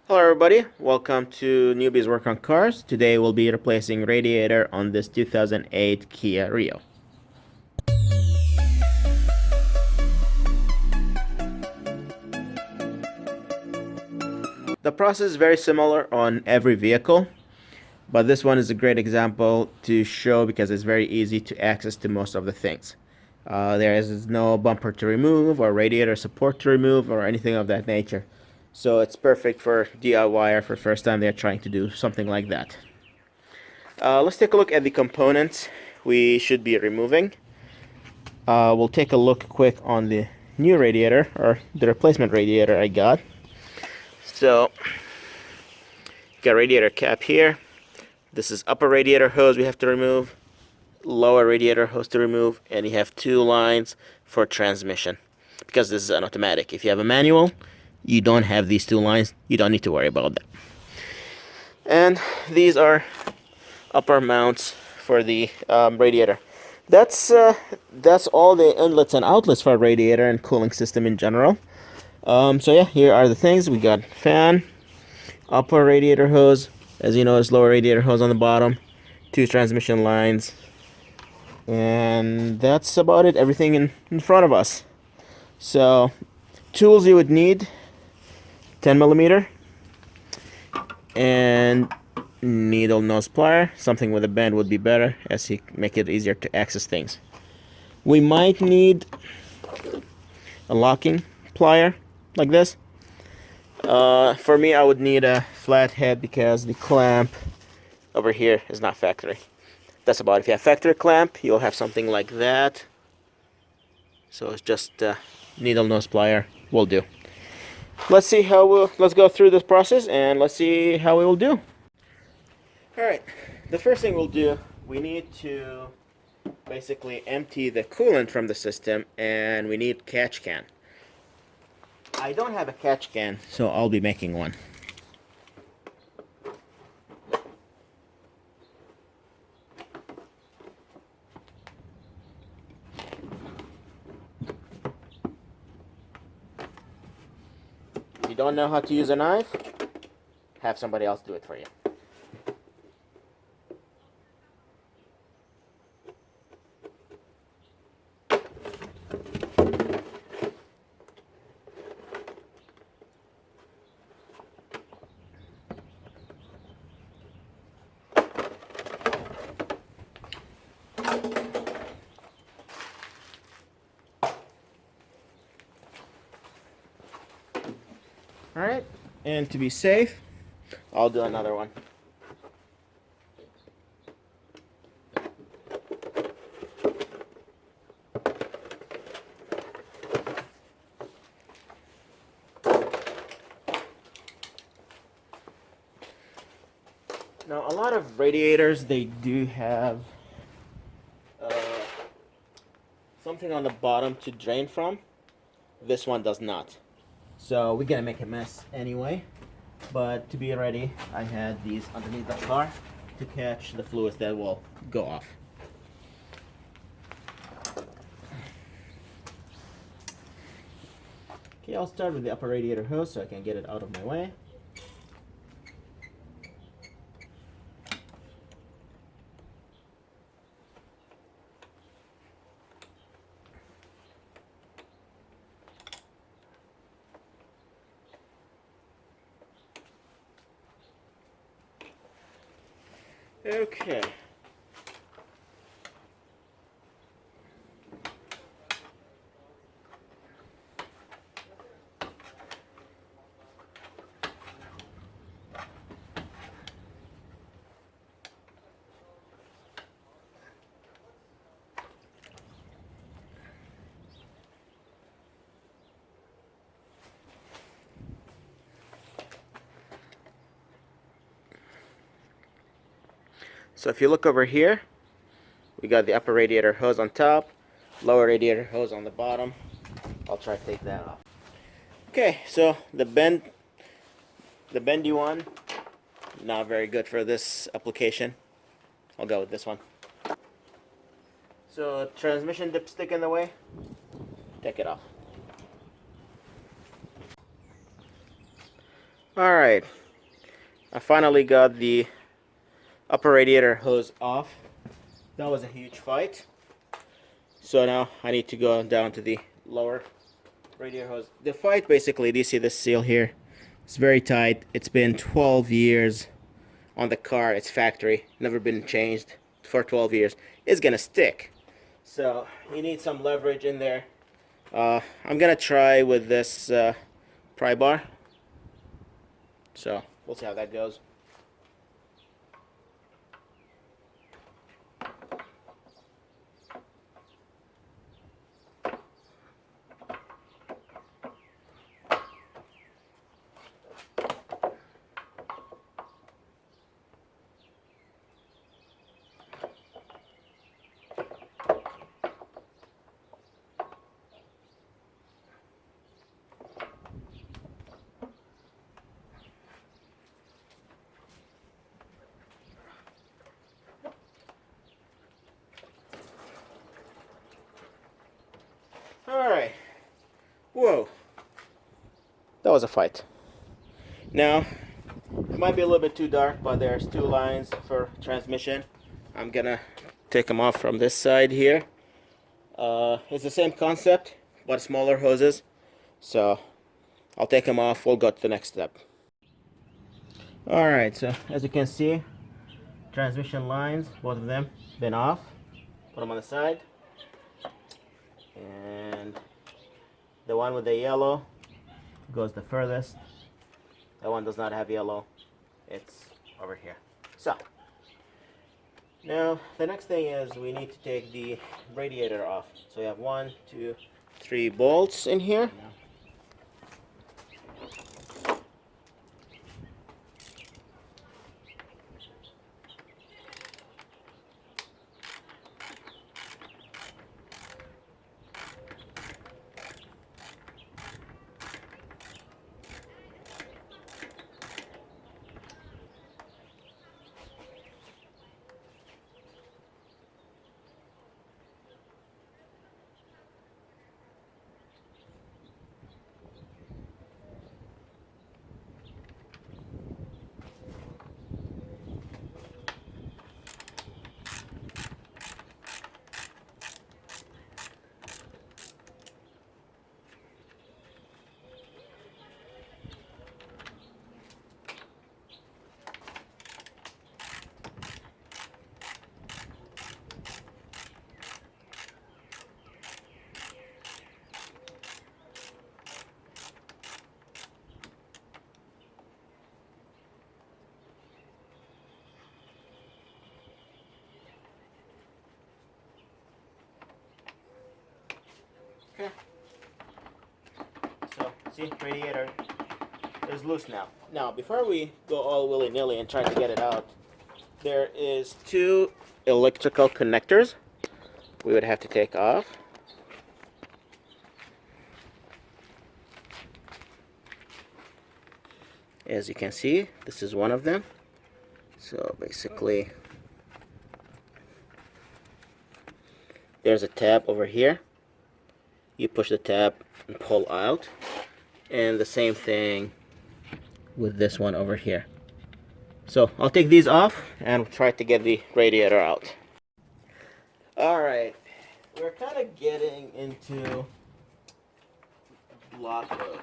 Hello everybody, welcome to Newbiesworkoncars. Today we'll be replacing radiator on this 2008 Kia Rio. The process is very similar on every vehicle, but this one is a great example to show because it's very easy to access to most of the things. There is no bumper to remove or radiator support to remove or anything of that nature. So it's perfect for DIY or for first time they're trying to do something like that. Let's take a look at the components we should be removing. We'll take a look quick on the new radiator, or the replacement radiator I got. So, got radiator cap here. This is upper radiator hose we have to remove, lower radiator hose to remove, and you have two lines for transmission. Because this is an automatic. If you have a manual, you don't have these two lines. You don't need to worry about that. And these are upper mounts for the radiator. That's all the inlets and outlets for a radiator and cooling system in general. So yeah, here are the things. We got fan, upper radiator hose, as you notice, lower radiator hose on the bottom, two transmission lines, and that's about it. Everything in front of us. So tools you would need: 10mm and needle nose plier. Something with a bend would be better, as you make it easier to access things. We might need a locking plier like this. For me, I would need a flat head because the clamp over here is not factory. That's about it. If you have factory clamp, you'll have something like that. So it's just needle nose plier will do. Let's go through this process and let's see how we will do. Alright, the first thing we'll do, we need to basically empty the coolant from the system, and we need catch can. I don't have a catch can, so I'll be making one. If you don't know how to use a knife, have somebody else do it for you. Alright, and to be safe, I'll do another one. Now, a lot of radiators, they do have something on the bottom to drain from. This one does not. So we're gonna make a mess anyway, but to be ready, I had these underneath the car to catch the fluids that will go off. Okay, I'll start with the upper radiator hose so I can get it out of my way. Okay. So if you look over here, we got the upper radiator hose on top, lower radiator hose on the bottom. I'll try to take that off. Okay, so the bendy one, not very good for this application. I'll go with this one. So transmission dipstick in the way, take it off. Alright, I finally got the upper radiator hose off. That was a huge fight. So now I need to go down to the lower radiator hose. The fight basically, do you see this seal here? It's very tight. It's been 12 years on the car. It's factory, never been changed for 12 years. It's gonna stick. So you need some leverage in there. I'm gonna try with this pry bar. So we'll see how that goes. Alright. Whoa. That was a fight. Now, it might be a little bit too dark, but there's two lines for transmission. I'm gonna take them off from this side here. It's the same concept, but smaller hoses. So, I'll take them off. We'll go to the next step. Alright, so as you can see, transmission lines, both of them, been off. Put them on the side. And the one with the yellow goes the furthest. That one does not have yellow. It's over here. So now the next thing is we need to take the radiator off. So we have 1, 2, 3 bolts in here. Okay. So, see, radiator is loose now. Now, before we go all willy-nilly and try to get it out, there is 2 electrical connectors we would have to take off. As you can see, this is one of them. So basically, there's a tab over here. You push the tab and pull out. And the same thing with this one over here. So I'll take these off and try to get the radiator out. Alright, we're kind of getting into block load.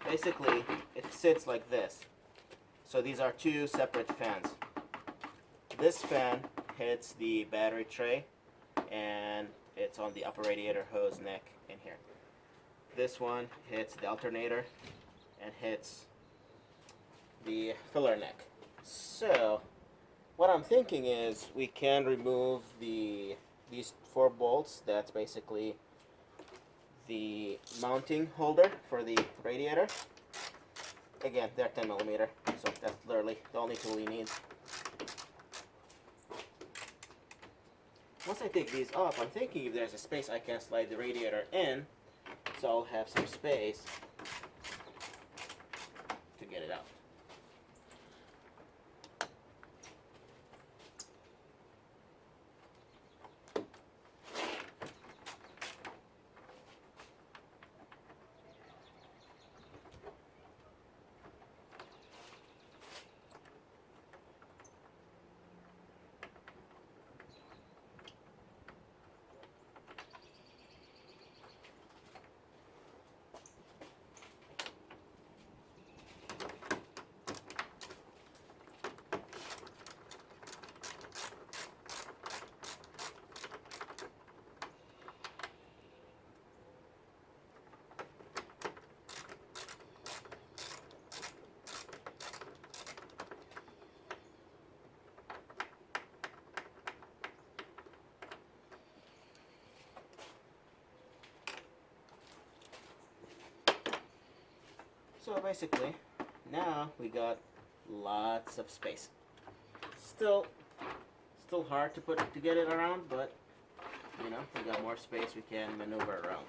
Basically, it sits like this. So these are 2 separate fans. This fan hits the battery tray and it's on the upper radiator hose neck in here. This one hits the alternator and hits the filler neck. So what I'm thinking is we can remove these 4 bolts. That's basically the mounting holder for the radiator. Again, they're 10mm, so that's literally the only tool you need. Once I take these off, I'm thinking if there's a space I can slide the radiator in, so I'll have some space to get it out. So basically, now we got lots of space. Still hard to get it around, but you know, we got more space we can maneuver around.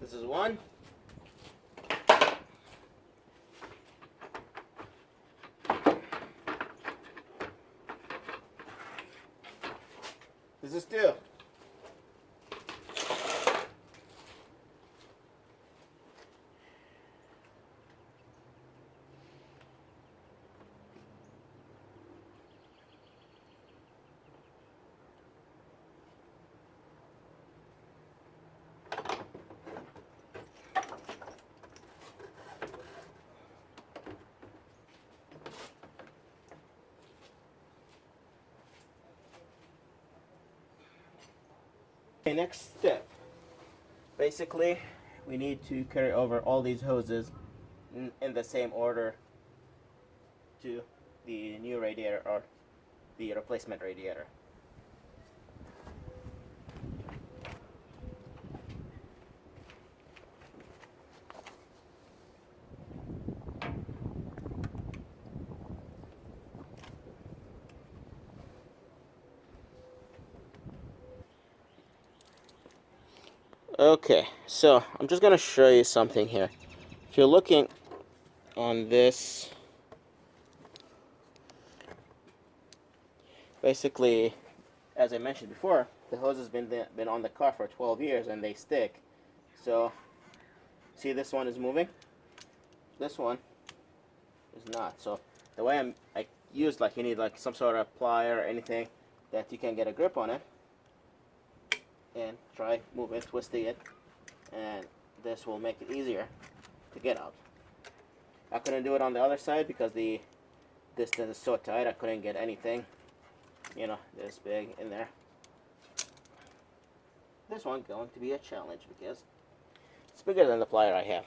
This is one. This is two. Okay, next step. Basically, we need to carry over all these hoses in the same order to the new radiator or the replacement radiator. Okay, so I'm just going to show you something here. If you're looking on this, basically, as I mentioned before, the hose has been on the car for 12 years and they stick. So, see, this one is moving. This one is not. So the way I use, like, you need like some sort of plier or anything that you can get a grip on it, and try moving, twisting it, and this will make it easier to get out. I couldn't do it on the other side because the distance is so tight. I couldn't get anything, you know, this big in there. This one's going to be a challenge because it's bigger than the plier I have.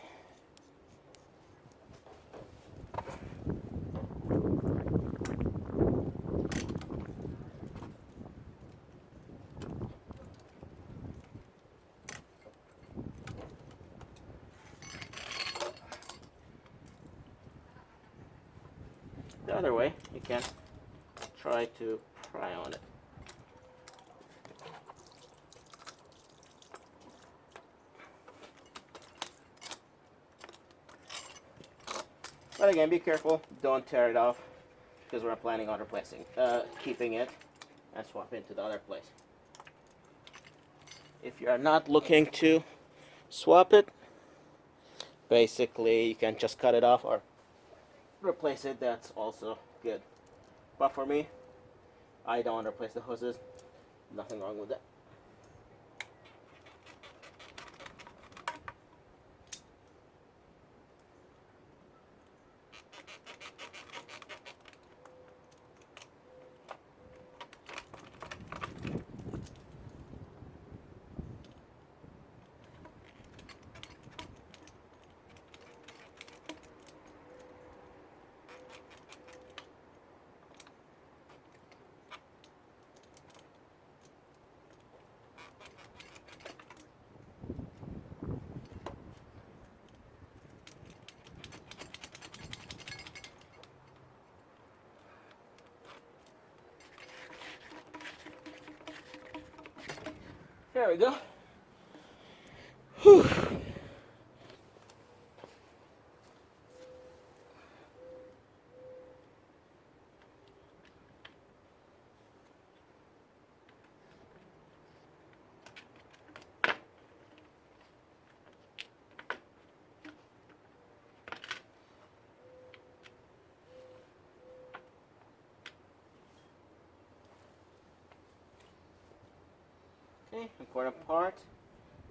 The other way, you can try to pry on it. But again, be careful, don't tear it off, because we're planning on keeping it and swap into the other place. If you are not looking to swap it, basically you can just cut it off or replace it. That's also good. But for me, I don't want to replace the hoses. Nothing wrong with that. There we go. Whew. Okay, important part,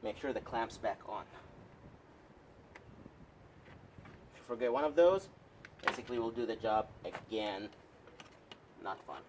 make sure the clamp's back on. If you forget one of those, basically we'll do the job again. Not fun.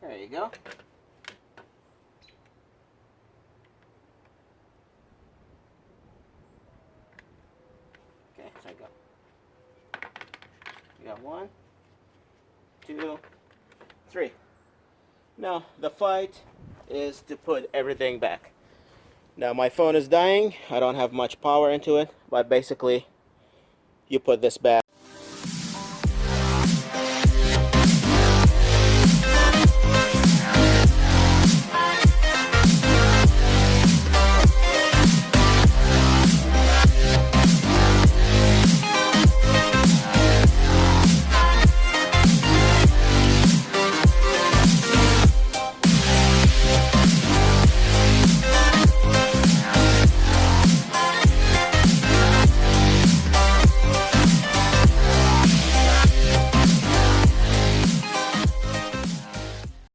There you go. Okay, so I got. We got 1, 2, 3. Now the fight is to put everything back. Now my phone is dying. I don't have much power into it, but basically you put this back.